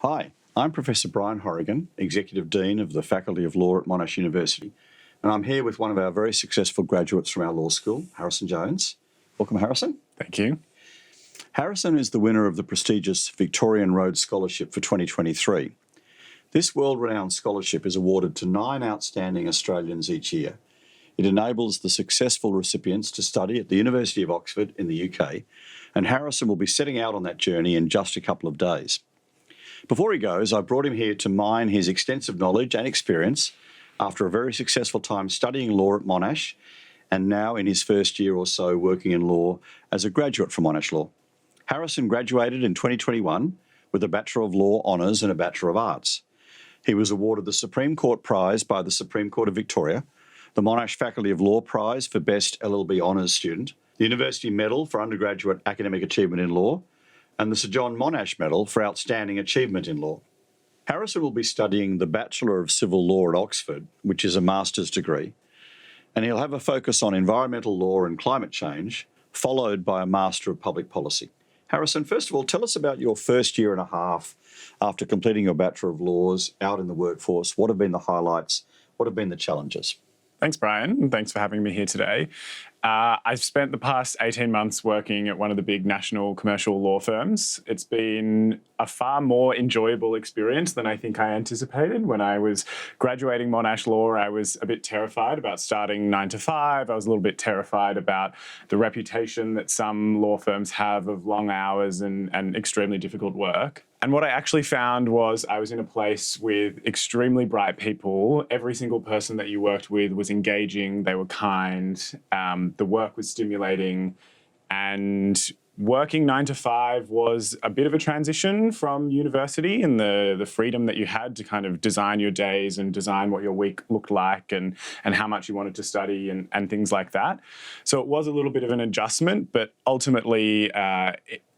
Hi, I'm Professor Bryan Horrigan, Executive Dean of the Faculty of Law at Monash University, and I'm here with one of our very successful graduates from our law school, Harrison Jones. Welcome, Harrison. Thank you. Harrison is the winner of the prestigious Victorian Rhodes Scholarship for 2023. This world-renowned scholarship is awarded to 9 outstanding Australians each year. It enables the successful recipients to study at the University of Oxford in the UK, and Harrison will be setting out on that journey in just a couple of days. Before he goes, I brought him here to mine his extensive knowledge and experience after a very successful time studying law at Monash and now in his first year or so working in law as a graduate from Monash Law. Harrison graduated in 2021 with a Bachelor of Law Honours and a Bachelor of Arts. He was awarded the Supreme Court Prize by the Supreme Court of Victoria, the Monash Faculty of Law Prize for Best LLB Honours Student, the University Medal for Undergraduate Academic Achievement in Law, and the Sir John Monash Medal for Outstanding Achievement in Law. Harrison will be studying the Bachelor of Civil Law at Oxford, which is a master's degree, and he'll have a focus on environmental law and climate change, followed by a Master of Public Policy. Harrison, first of all, tell us about your first year and a half after completing your Bachelor of Laws out in the workforce. What have been the highlights? What have been the challenges? Thanks, Brian, and thanks for having me here today. I've spent the past 18 months working at one of the big national commercial law firms. It's been a far more enjoyable experience than I think I anticipated. When I was graduating Monash Law, I was a bit terrified about starting 9 to 5. I was a little bit terrified about the reputation that some law firms have of long hours and extremely difficult work. And what I actually found was I was in a place with extremely bright people. Every single person that you worked with was engaging, they were kind, the work was stimulating, and working 9 to 5 was a bit of a transition from university and the freedom that you had to kind of design your days and design what your week looked like and how much you wanted to study and things like that. So it was a little bit of an adjustment, but ultimately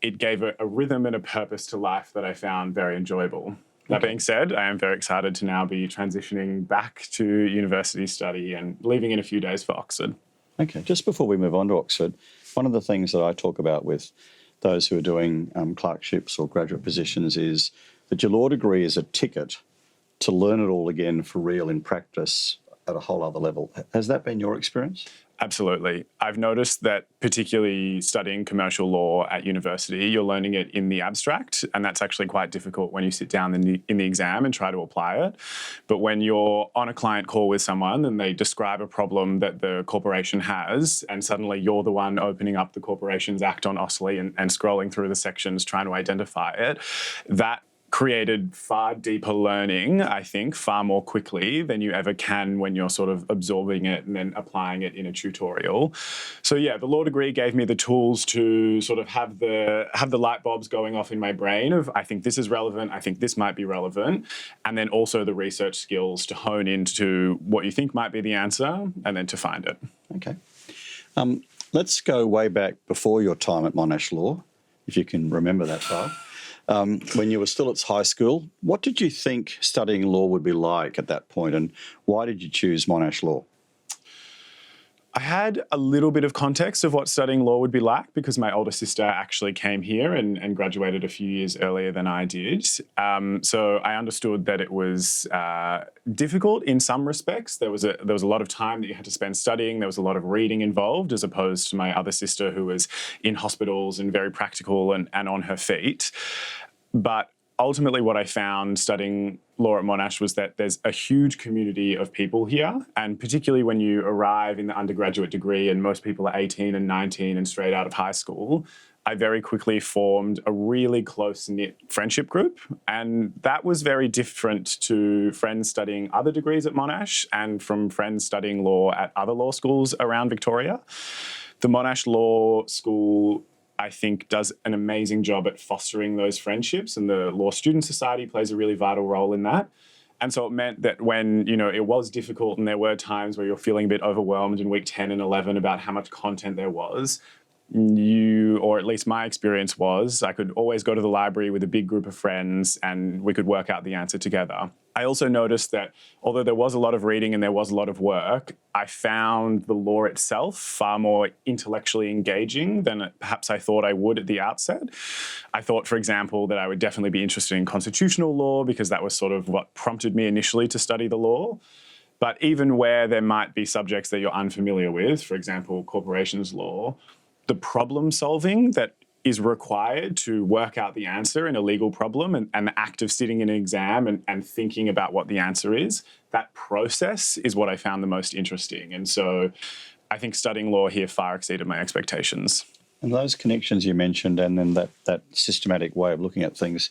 it gave a rhythm and a purpose to life that I found very enjoyable. That being said, I am very excited to now be transitioning back to university study and leaving in a few days for Oxford. Okay, just before we move on to Oxford, one of the things that I talk about with those who are doing clerkships or graduate positions is that your law degree is a ticket to learn it all again for real in practice at a whole other level. Has that been your experience? Absolutely. I've noticed that particularly studying commercial law at university, you're learning it in the abstract, and that's actually quite difficult when you sit down in the exam and try to apply it. But when you're on a client call with someone and they describe a problem that the corporation has, and suddenly you're the one opening up the Corporations Act on OSLI and scrolling through the sections trying to identify it, that created far deeper learning, I think, far more quickly than you ever can when you're sort of absorbing it and then applying it in a tutorial. So yeah, the law degree gave me the tools to sort of have the light bulbs going off in my brain of, I think this is relevant, I think this might be relevant, and then also the research skills to hone into what you think might be the answer and then to find it. Okay. Let's go way back before your time at Monash Law, if you can remember that far. When you were still at high school, what did you think studying law would be like at that point, and why did you choose Monash Law? I had a little bit of context of what studying law would be like because my older sister actually came here and graduated a few years earlier than I did. So I understood that it was difficult in some respects. There was a lot of time that you had to spend studying. There was a lot of reading involved as opposed to my other sister who was in hospitals and very practical and on her feet. But ultimately what I found studying law at Monash was that there's a huge community of people here, and particularly when you arrive in the undergraduate degree and most people are 18 and 19 and straight out of high school, I very quickly formed a really close-knit friendship group, and that was very different to friends studying other degrees at Monash and from friends studying law at other law schools around Victoria. The Monash Law School, I think, does an amazing job at fostering those friendships, and the Law Student Society plays a really vital role in that. And so it meant that when, it was difficult and there were times where you're feeling a bit overwhelmed in week 10 and 11 about how much content there was, or at least my experience was, I could always go to the library with a big group of friends and we could work out the answer together. I also noticed that although there was a lot of reading and there was a lot of work, I found the law itself far more intellectually engaging than perhaps I thought I would at the outset. I thought, for example, that I would definitely be interested in constitutional law because that was sort of what prompted me initially to study the law. But even where there might be subjects that you're unfamiliar with, for example, corporations law, the problem solving that is required to work out the answer in a legal problem and the act of sitting in an exam and thinking about what the answer is, that process is what I found the most interesting. And so I think studying law here far exceeded my expectations. And those connections you mentioned and then that systematic way of looking at things,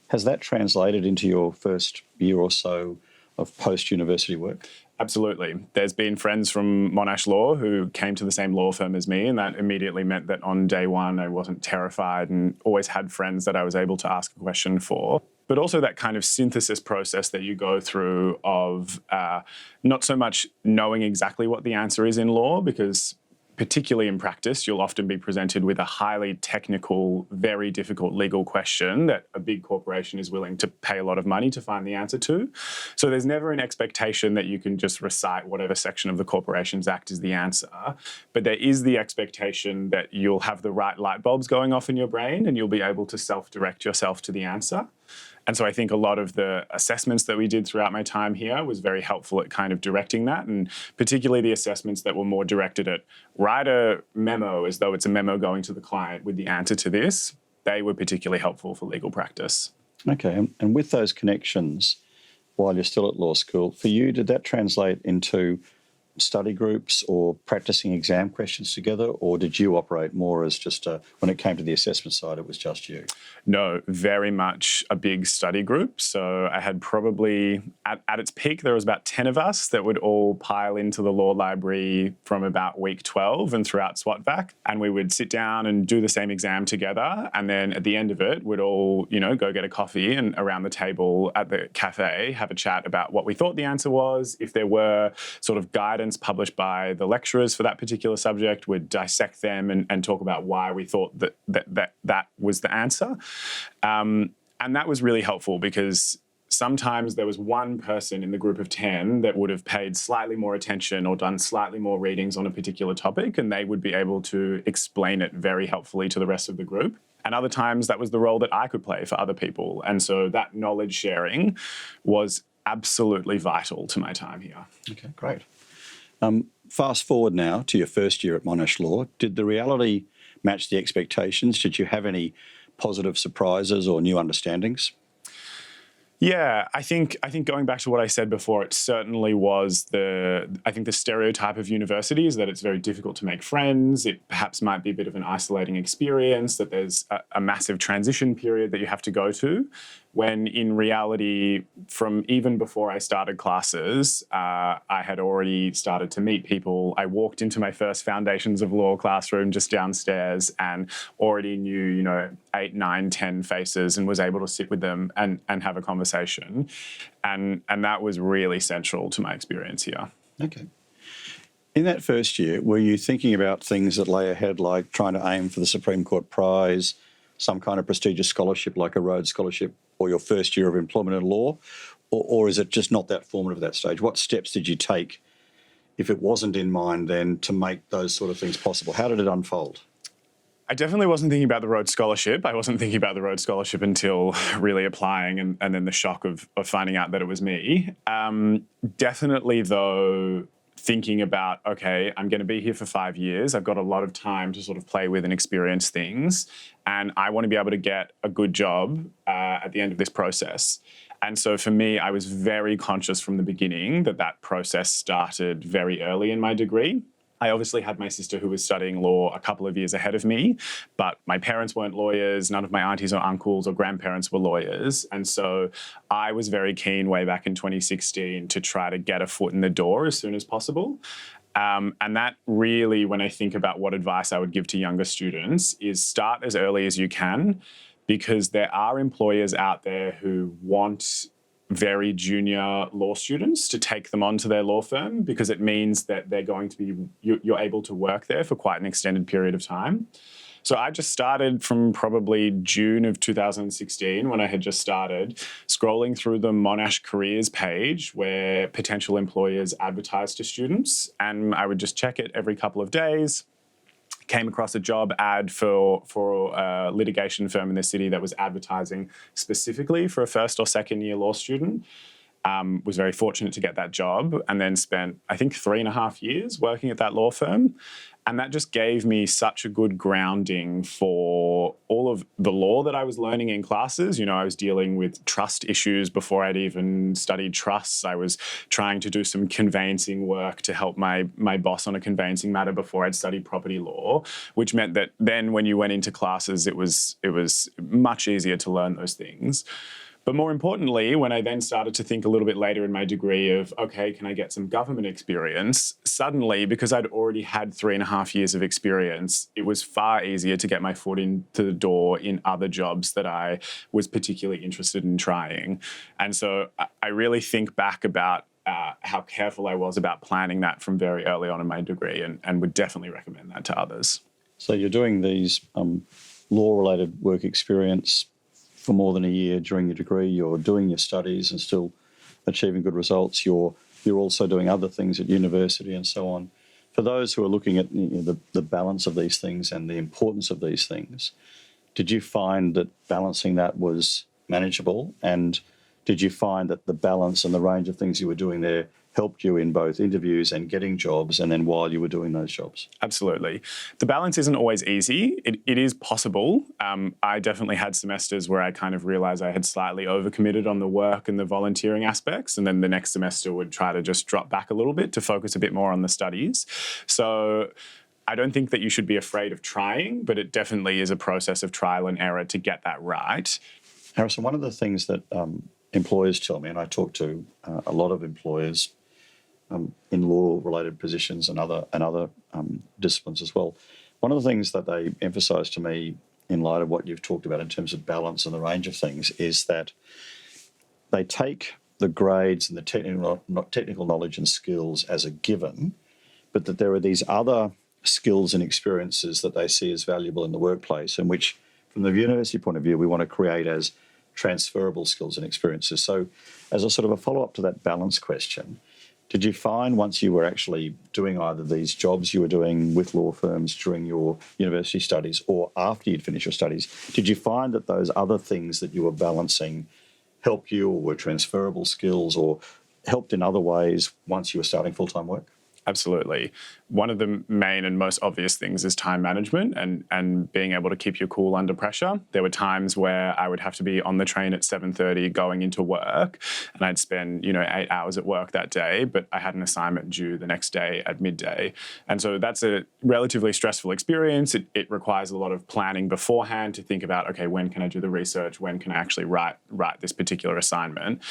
has that translated into your first year or so of post-university work? Absolutely. There's been friends from Monash Law who came to the same law firm as me, and that immediately meant that on day one I wasn't terrified and always had friends that I was able to ask a question for. But also that kind of synthesis process that you go through of not so much knowing exactly what the answer is in law, because particularly in practice, you'll often be presented with a highly technical, very difficult legal question that a big corporation is willing to pay a lot of money to find the answer to. So there's never an expectation that you can just recite whatever section of the Corporations Act is the answer. But there is the expectation that you'll have the right light bulbs going off in your brain and you'll be able to self-direct yourself to the answer. And so I think a lot of the assessments that we did throughout my time here was very helpful at kind of directing that, and particularly the assessments that were more directed at write a memo as though it's a memo going to the client with the answer to this. They were particularly helpful for legal practice. Okay, and with those connections, while you're still at law school, for you, did that translate into study groups or practicing exam questions together, or did you operate more as just when it came to the assessment side, it was just you? No, very much a big study group. So I had probably, at its peak, there was about 10 of us that would all pile into the law library from about week 12 and throughout SWATVAC. And we would sit down and do the same exam together. And then at the end of it, we'd all, go get a coffee and around the table at the cafe, have a chat about what we thought the answer was. If there were sort of guidance published by the lecturers for that particular subject, we'd dissect them and talk about why we thought that was the answer. And that was really helpful because sometimes there was one person in the group of 10 that would have paid slightly more attention or done slightly more readings on a particular topic, and they would be able to explain it very helpfully to the rest of the group. And other times that was the role that I could play for other people. And so that knowledge sharing was absolutely vital to my time here. Okay, great. Fast forward now to your first year at Monash Law. Did the reality match the expectations? Did you have any positive surprises or new understandings? Yeah, I think going back to what I said before, it certainly was the stereotype of university is that it's very difficult to make friends. It perhaps might be a bit of an isolating experience, that there's a massive transition period that you have to go to, when in reality, from even before I started classes, I had already started to meet people. I walked into my first Foundations of Law classroom just downstairs and already knew, 8, 9, 10 faces and was able to sit with them and have a conversation. And that was really central to my experience here. Okay. In that first year, were you thinking about things that lay ahead, like trying to aim for the Supreme Court prize, some kind of prestigious scholarship like a Rhodes Scholarship, or your first year of employment in law, or is it just not that formative at that stage? What steps did you take, if it wasn't in mind then, to make those sort of things possible? How did it unfold? I definitely wasn't thinking about the Rhodes Scholarship. I wasn't thinking about the Rhodes Scholarship until really applying and then the shock of finding out that it was me. Definitely, though, thinking about, okay, I'm going to be here for 5 years. I've got a lot of time to sort of play with and experience things. And I want to be able to get a good job at the end of this process. And so for me, I was very conscious from the beginning that process started very early in my degree. I obviously had my sister who was studying law a couple of years ahead of me, but my parents weren't lawyers. None of my aunties or uncles or grandparents were lawyers. And so I was very keen way back in 2016 to try to get a foot in the door as soon as possible. And that really, when I think about what advice I would give to younger students, is start as early as you can, because there are employers out there who want very junior law students to take them onto their law firm, because it means that they're going to be, you're able to work there for quite an extended period of time. So I just started from probably June of 2016, when I had just started, scrolling through the Monash careers page where potential employers advertise to students. And I would just check it every couple of days. Came across a job ad for a litigation firm in the city that was advertising specifically for a first or second year law student. Was very fortunate to get that job, and then spent, I think, 3.5 years working at that law firm. And that just gave me such a good grounding for all of the law that I was learning in classes. You know, I was dealing with trust issues before I'd even studied trusts. I was trying to do some conveyancing work to help my boss on a conveyancing matter before I'd studied property law, which meant that then when you went into classes, it was much easier to learn those things. But more importantly, when I then started to think a little bit later in my degree of, okay, can I get some government experience? Suddenly, because I'd already had 3.5 years of experience, it was far easier to get my foot into the door in other jobs that I was particularly interested in trying. And so I really think back about how careful I was about planning that from very early on in my degree, and would definitely recommend that to others. So you're doing these law-related work experience for more than a year during your degree. You're doing your studies and still achieving good results. You're also doing other things at university and so on. For those who are looking at the balance of these things and the importance of these things, did you find that balancing that was manageable? And did you find that the balance and the range of things you were doing there helped you in both interviews and getting jobs, and then while you were doing those jobs? Absolutely. The balance isn't always easy. It is possible. I definitely had semesters where I kind of realized I had slightly overcommitted on the work and the volunteering aspects, and then the next semester would try to just drop back a little bit to focus a bit more on the studies. So I don't think that you should be afraid of trying, but it definitely is a process of trial and error to get that right. Harrison, one of the things that employers tell me, and I talk to a lot of employers in law-related positions and other disciplines as well. One of the things that they emphasise to me, in light of what you've talked about in terms of balance and the range of things, is that they take the grades and the technical knowledge and skills as a given, but that there are these other skills and experiences that they see as valuable in the workplace, and which, from the university point of view, we want to create as transferable skills and experiences. So, as a sort of a follow-up to that balance question, did you find once you were actually doing either these jobs you were doing with law firms during your university studies or after you'd finished your studies, did you find that those other things that you were balancing helped you, or were transferable skills, or helped in other ways once you were starting full-time work? Absolutely. One of the main and most obvious things is time management and being able to keep your cool under pressure. There were times where I would have to be on the train at 7:30 going into work, and I'd spend 8 hours at work that day, but I had an assignment due the next day at midday. And so that's a relatively stressful experience. It requires a lot of planning beforehand to think about, okay, when can I do the research? When can I actually write this particular assignment?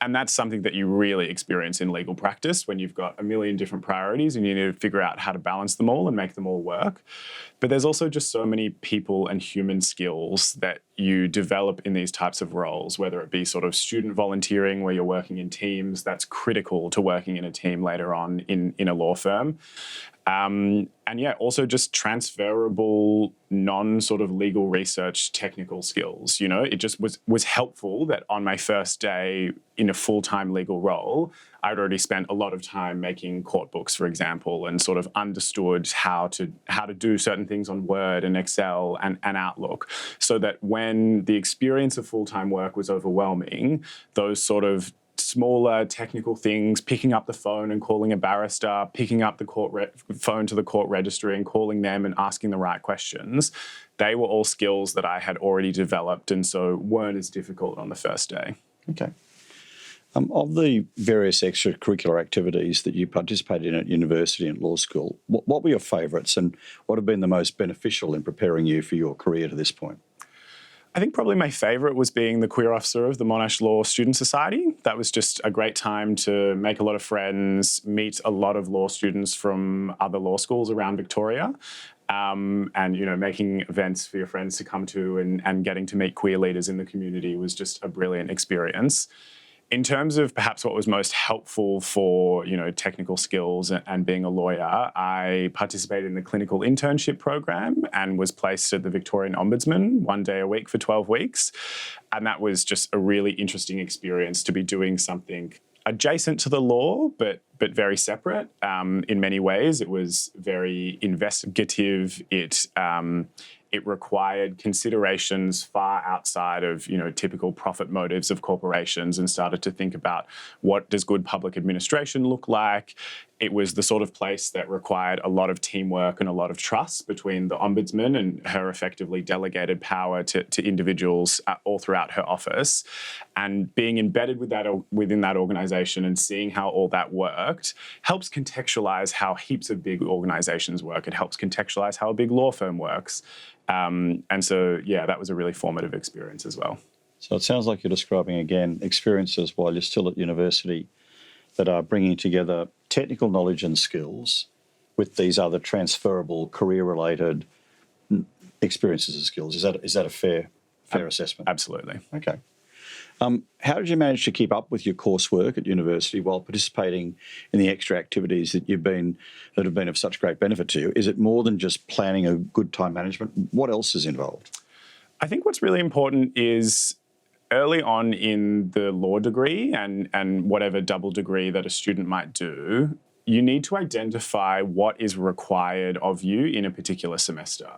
And that's something that you really experience in legal practice when you've got a million different priorities and you need to figure out how to balance them all and make them all work. But there's also just so many people and human skills that you develop in these types of roles, whether it be sort of student volunteering where you're working in teams. That's critical to working in a team later on in a law firm. And yeah, also just transferable, non-sort of legal research technical skills. It just was helpful that on my first day in a full-time legal role, I'd already spent a lot of time making court books, for example, and sort of understood how to do certain things on Word and Excel and Outlook, so that when the experience of full-time work was overwhelming, those sort of smaller technical things, picking up the phone and calling a barrister, picking up the phone to the court registry and calling them and asking the right questions, they were all skills that I had already developed and so weren't as difficult on the first day. Okay. Of the various extracurricular activities that you participated in at university and law school, what were your favourites, and what have been the most beneficial in preparing you for your career to this point? I think probably my favourite was being the queer officer of the Monash Law Student Society. That was just a great time to make a lot of friends, meet a lot of law students from other law schools around Victoria. and making events for your friends to come to and getting to meet queer leaders in the community was just a brilliant experience. In terms of perhaps what was most helpful for technical skills and being a lawyer, I participated in the clinical internship program and was placed at the Victorian Ombudsman 1 day a week for 12 weeks. And that was just a really interesting experience to be doing something adjacent to the law, but very separate in many ways. It was very investigative. It required considerations far outside of typical profit motives of corporations, and started to think about what does good public administration look like. It was the sort of place that required a lot of teamwork and a lot of trust between the Ombudsman and her effectively delegated power to individuals all throughout her office. And being embedded within that organisation and seeing how all that worked helps contextualise how heaps of big organisations work. It helps contextualise how a big law firm works. And so, that was a really formative experience as well. So it sounds like you're describing, again, experiences while you're still at university that are bringing together technical knowledge and skills with these other transferable career-related experiences and skills. Is that a fair assessment? Absolutely. Okay. How did you manage to keep up with your coursework at university while participating in the extra activities that have been of such great benefit to you? Is it more than just planning a good time management? What else is involved? I think what's really important is early on in the law degree and whatever double degree that a student might do, you need to identify what is required of you in a particular semester.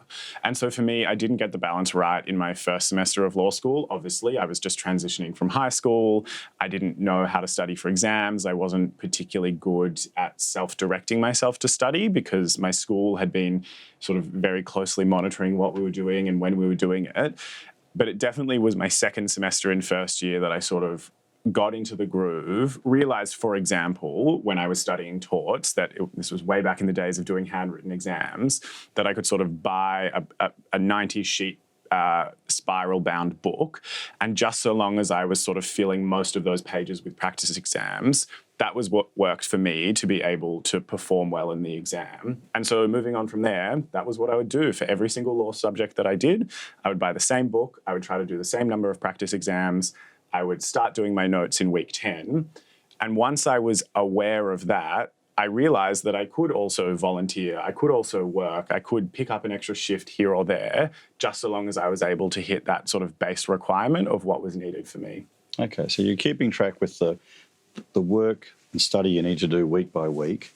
And so for me, I didn't get the balance right in my first semester of law school. Obviously, I was just transitioning from high school. I didn't know how to study for exams. I wasn't particularly good at self-directing myself to study because my school had been sort of very closely monitoring what we were doing and when we were doing it. But it definitely was my second semester in first year that I sort of got into the groove, realised, for example, when I was studying torts, this was way back in the days of doing handwritten exams, that I could sort of buy a 90-sheet spiral-bound book, and just so long as I was sort of filling most of those pages with practice exams, that was what worked for me to be able to perform well in the exam. And so moving on from there, that was what I would do for every single law subject that I did. I would buy the same book, I would try to do the same number of practice exams, I would start doing my notes in week 10. And once I was aware of that, I realised that I could also volunteer, I could also work, I could pick up an extra shift here or there, just so long as I was able to hit that sort of base requirement of what was needed for me. Okay, so you're keeping track with the work and study you need to do week by week.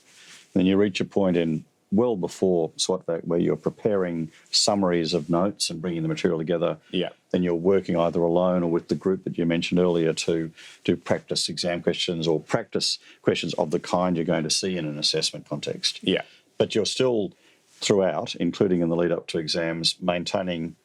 Then you reach a point in well before SWATVAC where you're preparing summaries of notes and bringing the material together. Yeah. Then you're working either alone or with the group that you mentioned earlier to do practice exam questions or practice questions of the kind you're going to see in an assessment context. Yeah. But you're still throughout, including in the lead up to exams, maintaining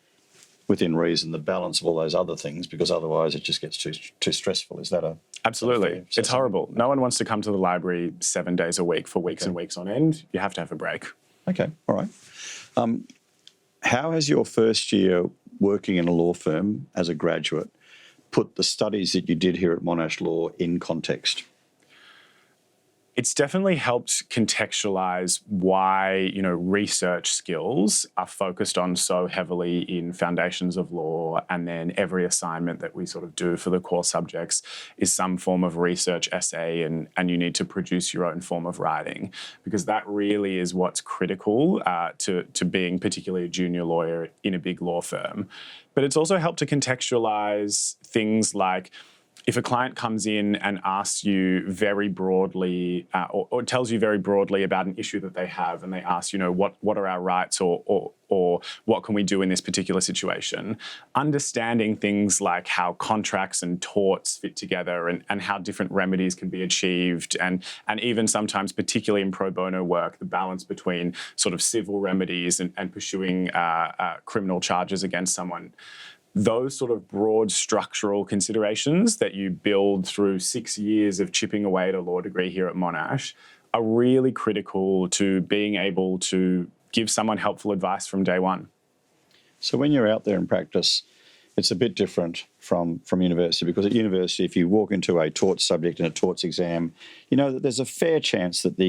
within reason the balance of all those other things, because otherwise it just gets too stressful. Is that a... Absolutely. It's horrible. No one wants to come to the library 7 days a week for weeks and weeks on end. You have to have a break. Okay, all right. How has your first year working in a law firm as a graduate put the studies that you did here at Monash Law in context? It's definitely helped contextualise why, research skills are focused on so heavily in foundations of law, and then every assignment that we sort of do for the core subjects is some form of research essay, and you need to produce your own form of writing, because that really is what's critical to being particularly a junior lawyer in a big law firm. But it's also helped to contextualise things like, if a client comes in and asks you very broadly or tells you very broadly about an issue that they have, and they ask, what are our rights or what can we do in this particular situation, understanding things like how contracts and torts fit together and how different remedies can be achieved, and even sometimes, particularly in pro bono work, the balance between sort of civil remedies and pursuing criminal charges against someone. Those sort of broad structural considerations that you build through 6 years of chipping away at a law degree here at Monash are really critical to being able to give someone helpful advice from day one. So when you're out there in practice, it's a bit different from university, because at university, if you walk into a torts subject in a torts exam, you know that there's a fair chance that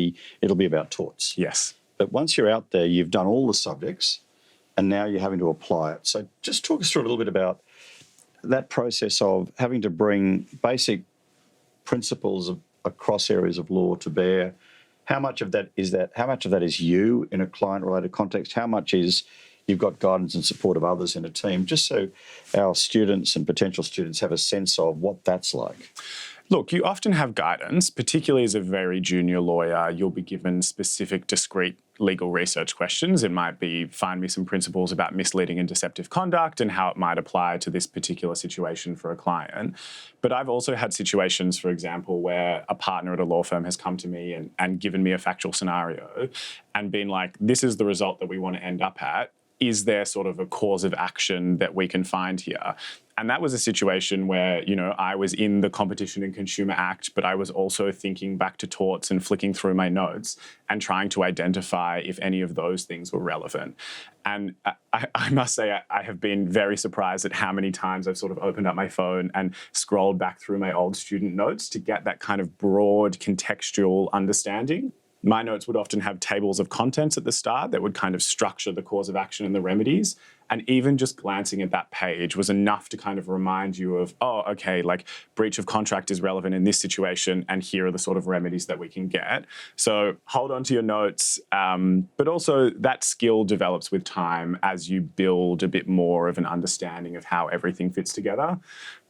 it'll be about torts. Yes. But once you're out there, you've done all the subjects and now you're having to apply it. So just talk us through a little bit about that process of having to bring basic principles across areas of law to bear. How much of that is you in a client-related context? How much is you've got guidance and support of others in a team? Just so our students and potential students have a sense of what that's like. Look, you often have guidance, particularly as a very junior lawyer. You'll be given specific, discrete legal research questions. It might be, find me some principles about misleading and deceptive conduct and how it might apply to this particular situation for a client. But I've also had situations, for example, where a partner at a law firm has come to me and given me a factual scenario and been like, this is the result that we want to end up at. Is there sort of a cause of action that we can find here? And that was a situation where, I was in the Competition and Consumer Act, but I was also thinking back to torts and flicking through my notes and trying to identify if any of those things were relevant. And I must say, I have been very surprised at how many times I've sort of opened up my phone and scrolled back through my old student notes to get that kind of broad contextual understanding. My notes would often have tables of contents at the start that would kind of structure the cause of action and the remedies. And even just glancing at that page was enough to kind of remind you of, oh, okay, like breach of contract is relevant in this situation, and here are the sort of remedies that we can get. So hold on to your notes, but also that skill develops with time as you build a bit more of an understanding of how everything fits together.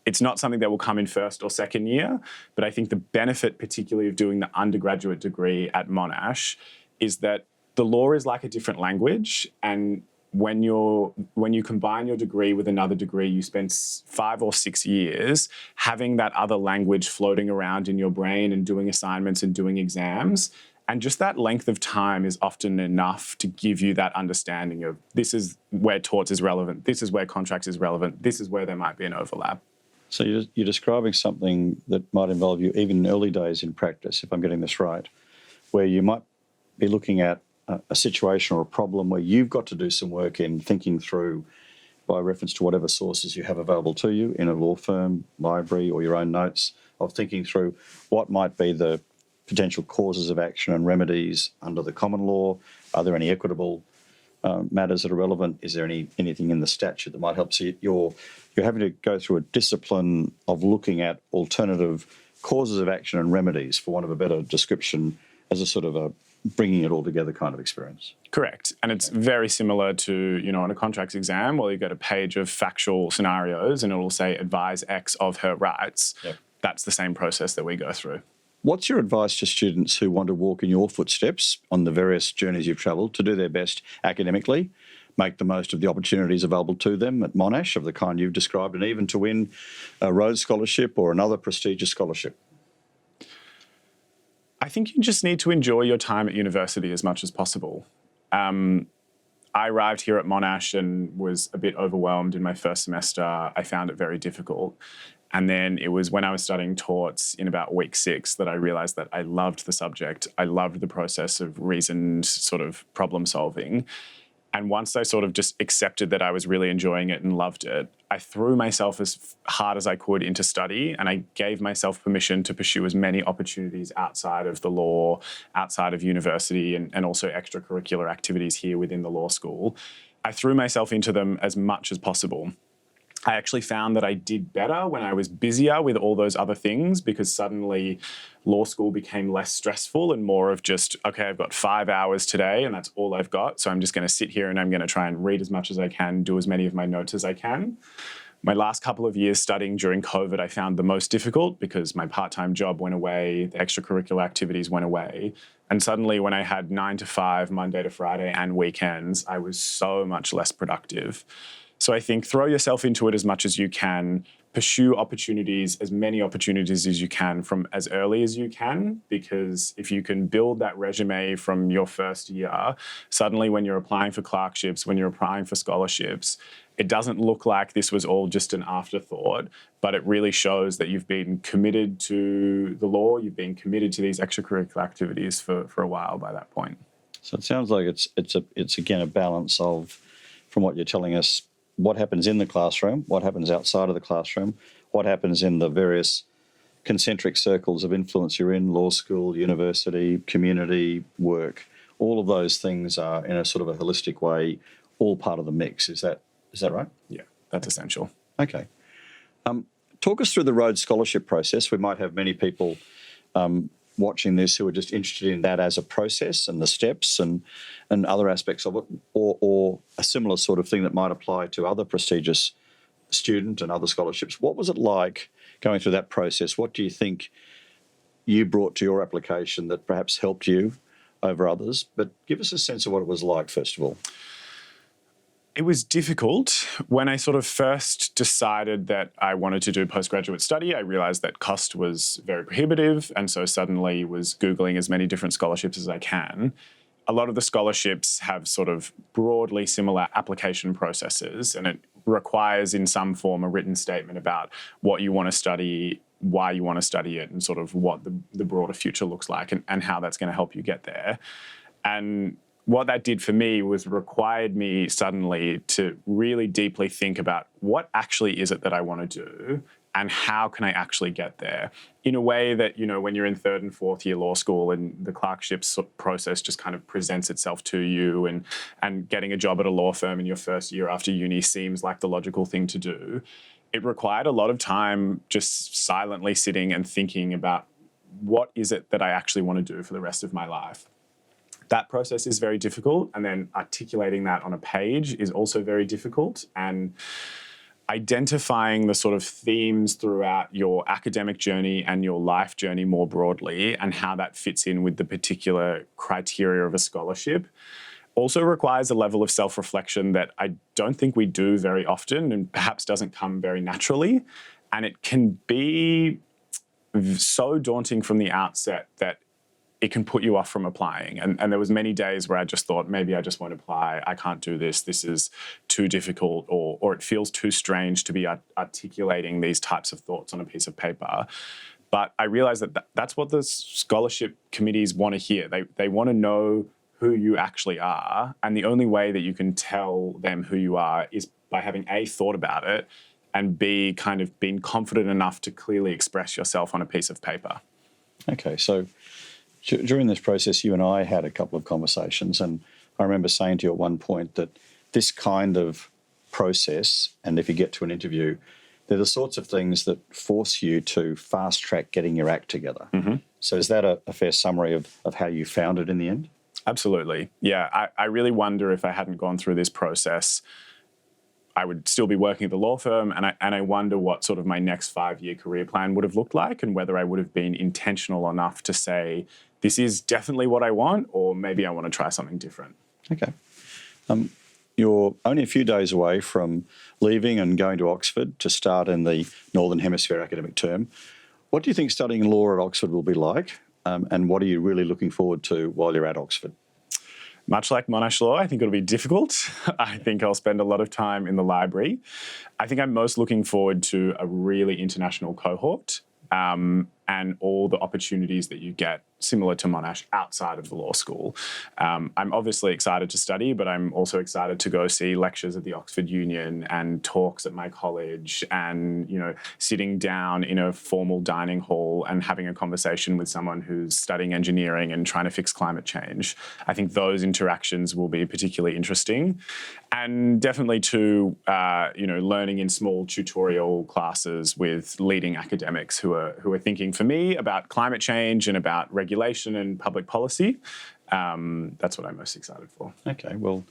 It's not something that will come in first or second year, but I think the benefit particularly of doing the undergraduate degree at Monash is that the law is like a different language, and when you combine your degree with another degree, you spend 5 or 6 years having that other language floating around in your brain and doing assignments and doing exams. And just that length of time is often enough to give you that understanding of this is where torts is relevant, this is where contracts is relevant, this is where there might be an overlap. So you're describing something that might involve you even in early days in practice, if I'm getting this right, where you might be looking at a situation or a problem where you've got to do some work in thinking through, by reference to whatever sources you have available to you in a law firm, library, or your own notes, of thinking through what might be the potential causes of action and remedies under the common law. Are there any equitable matters that are relevant? Is there anything in the statute that might help? So you're having to go through a discipline of looking at alternative causes of action and remedies, for want of a better description, as a sort of a bringing it all together kind of experience. Correct. And it's very similar to, on a contracts exam, where you get a page of factual scenarios and it will say advise X of her rights. Yep. That's the same process that we go through. What's your advice to students who want to walk in your footsteps on the various journeys you've travelled to do their best academically, make the most of the opportunities available to them at Monash of the kind you've described, and even to win a Rhodes Scholarship or another prestigious scholarship? I think you just need to enjoy your time at university as much as possible. I arrived here at Monash and was a bit overwhelmed in my first semester. I found it very difficult. And then it was when I was studying torts in about week 6 that I realised that I loved the subject. I loved the process of reasoned sort of problem solving. And once I sort of just accepted that I was really enjoying it and loved it, I threw myself as hard as I could into study, and I gave myself permission to pursue as many opportunities outside of the law, outside of university, and also extracurricular activities here within the law school. I threw myself into them as much as possible. I actually found that I did better when I was busier with all those other things, because suddenly law school became less stressful and more of just, okay, I've got 5 hours today and that's all I've got. So I'm just going to sit here and I'm going to try and read as much as I can, do as many of my notes as I can. My last couple of years studying during COVID, I found the most difficult because my part-time job went away, the extracurricular activities went away. And suddenly when I had 9 to 5, Monday to Friday and weekends, I was so much less productive. So I think throw yourself into it as much as you can, pursue opportunities, as many opportunities as you can from as early as you can, because if you can build that resume from your first year, suddenly when you're applying for clerkships, when you're applying for scholarships, it doesn't look like this was all just an afterthought, but it really shows that you've been committed to the law, you've been committed to these extracurricular activities for a while by that point. So it sounds like it's again a balance of, from what you're telling us, what happens in the classroom, what happens outside of the classroom, what happens in the various concentric circles of influence you're in, law school, university, community, work, all of those things are, in a sort of a holistic way, all part of the mix. Is that right? Yeah, that's essential. Okay. Talk us through the Rhodes Scholarship process. We might have many people watching this who are just interested in that as a process and the steps and other aspects of it, or a similar sort of thing that might apply to other prestigious student and other scholarships. What was it like going through that process? What do you think you brought to your application that perhaps helped you over others? But give us a sense of what it was like, first of all. It was difficult. When I sort of first decided that I wanted to do postgraduate study, I realised that cost was very prohibitive, and so suddenly was Googling as many different scholarships as I can. A lot of the scholarships have sort of broadly similar application processes, and it requires in some form a written statement about what you want to study, why you want to study it, and sort of what the broader future looks like and how that's going to help you get there. And what that did for me was required me suddenly to really deeply think about what actually is it that I want to do and how can I actually get there in a way that, you know, when you're in third and fourth year law school and the clerkship process just kind of presents itself to you, and getting a job at a law firm in your first year after uni seems like the logical thing to do. It required a lot of time just silently sitting and thinking about what is it that I actually want to do for the rest of my life. That process is very difficult, and then articulating that on a page is also very difficult, and identifying the sort of themes throughout your academic journey and your life journey more broadly and how that fits in with the particular criteria of a scholarship also requires a level of self-reflection that I don't think we do very often and perhaps doesn't come very naturally. And it can be so daunting from the outset that it can put you off from applying. And there was many days where I just thought, maybe I just won't apply. I can't do this. This is too difficult, or it feels too strange to be articulating these types of thoughts on a piece of paper. But I realized that that's what the scholarship committees want to hear. They want to know who you actually are. And the only way that you can tell them who you are is by having A, thought about it, and B, kind of being confident enough to clearly express yourself on a piece of paper. Okay, so during this process, you and I had a couple of conversations, and I remember saying to you at one point that this kind of process, and if you get to an interview, they're the sorts of things that force you to fast track getting your act together. Mm-hmm. So is that a fair summary of how you found it in the end? Absolutely. Yeah, I really wonder if I hadn't gone through this process, I would still be working at the law firm, and I wonder what sort of my next 5-year career plan would have looked like, and whether I would have been intentional enough to say, this is definitely what I want, or maybe I want to try something different. Okay. You're only a few days away from leaving and going to Oxford to start in the Northern Hemisphere academic term. What do you think studying law at Oxford will be like, and what are you really looking forward to while you're at Oxford? Much like Monash Law, I think it'll be difficult. I think I'll spend a lot of time in the library. I think I'm most looking forward to a really international cohort, and all the opportunities that you get similar to Monash outside of the law school. I'm obviously excited to study, but I'm also excited to go see lectures at the Oxford Union and talks at my college, and, you know, sitting down in a formal dining hall and having a conversation with someone who's studying engineering and trying to fix climate change. I think those interactions will be particularly interesting. And definitely too, learning in small tutorial classes with leading academics who are thinking, for me, about climate change and about regulation and public policy. That's what I'm most excited for. Okay, well,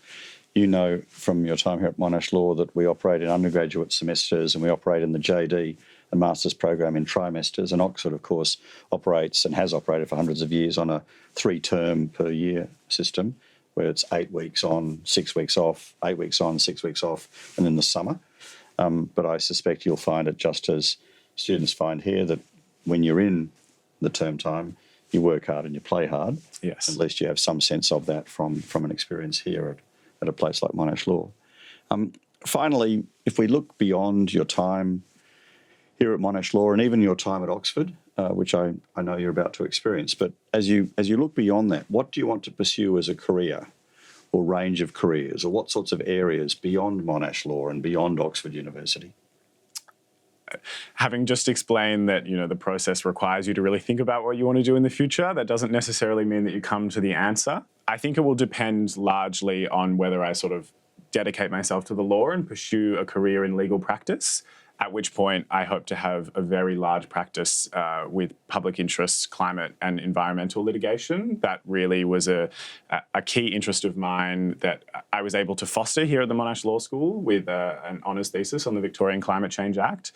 you know from your time here at Monash Law that we operate in undergraduate semesters and we operate in the JD and master's program in trimesters, and Oxford, of course, operates and has operated for hundreds of years on a 3-term per year system, where it's 8 weeks on, 6 weeks off, 8 weeks on, 6 weeks off, and in the summer. But I suspect you'll find it just as students find here, that when you're in the term time, you work hard and you play hard. Yes. At least you have some sense of that from an experience here at a place like Monash Law. Finally, if we look beyond your time here at Monash Law and even your time at Oxford, which I know you're about to experience, but as you look beyond that, what do you want to pursue as a career or range of careers, or what sorts of areas beyond Monash Law and beyond Oxford University? Having just explained that, you know, the process requires you to really think about what you want to do in the future, that doesn't necessarily mean that you come to the answer. I think it will depend largely on whether I sort of dedicate myself to the law and pursue a career in legal practice, at which point I hope to have a very large practice with public interest, climate and environmental litigation. That really was a key interest of mine that I was able to foster here at the Monash Law School with an honours thesis on the Victorian Climate Change Act.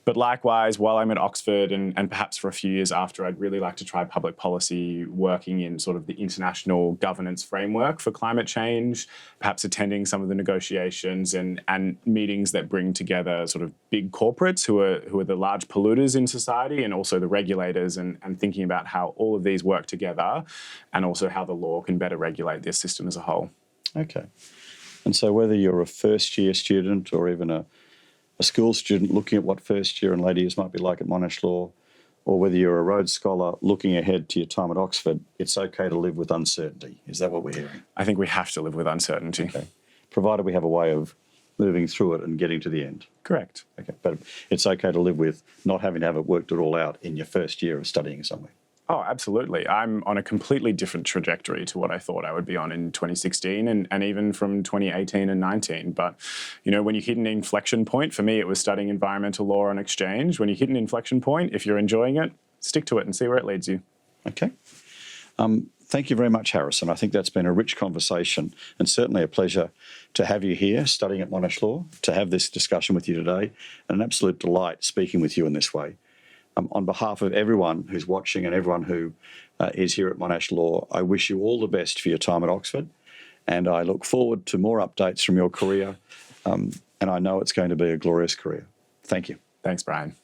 But likewise, while I'm at Oxford and perhaps for a few years after, I'd really like to try public policy, working in sort of the international governance framework for climate change, perhaps attending some of the negotiations and meetings that bring together sort of big corporates who are the large polluters in society, and also the regulators, and thinking about how all of these work together, and also how the law can better regulate this system as a whole. Okay. And so whether you're a first-year student or even a school student looking at what first year and later years might be like at Monash Law, or whether you're a Rhodes Scholar looking ahead to your time at Oxford, it's okay to live with uncertainty. Is that what we're hearing? I think we have to live with uncertainty. Okay. Provided we have a way of moving through it and getting to the end. Correct. Okay, but it's okay to live with not having to have it worked it all out in your first year of studying somewhere. Oh, absolutely. I'm on a completely different trajectory to what I thought I would be on in 2016 and even from 2018 and 19. But, you know, when you hit an inflection point, for me, it was studying environmental law on exchange. When you hit an inflection point, if you're enjoying it, stick to it and see where it leads you. Okay. Thank you very much, Harrison. I think that's been a rich conversation and certainly a pleasure to have you here studying at Monash Law, to have this discussion with you today, and an absolute delight speaking with you in this way. On behalf of everyone who's watching and everyone who is here at Monash Law, I wish you all the best for your time at Oxford, and I look forward to more updates from your career, and I know it's going to be a glorious career. Thank you. Thanks, Bryan.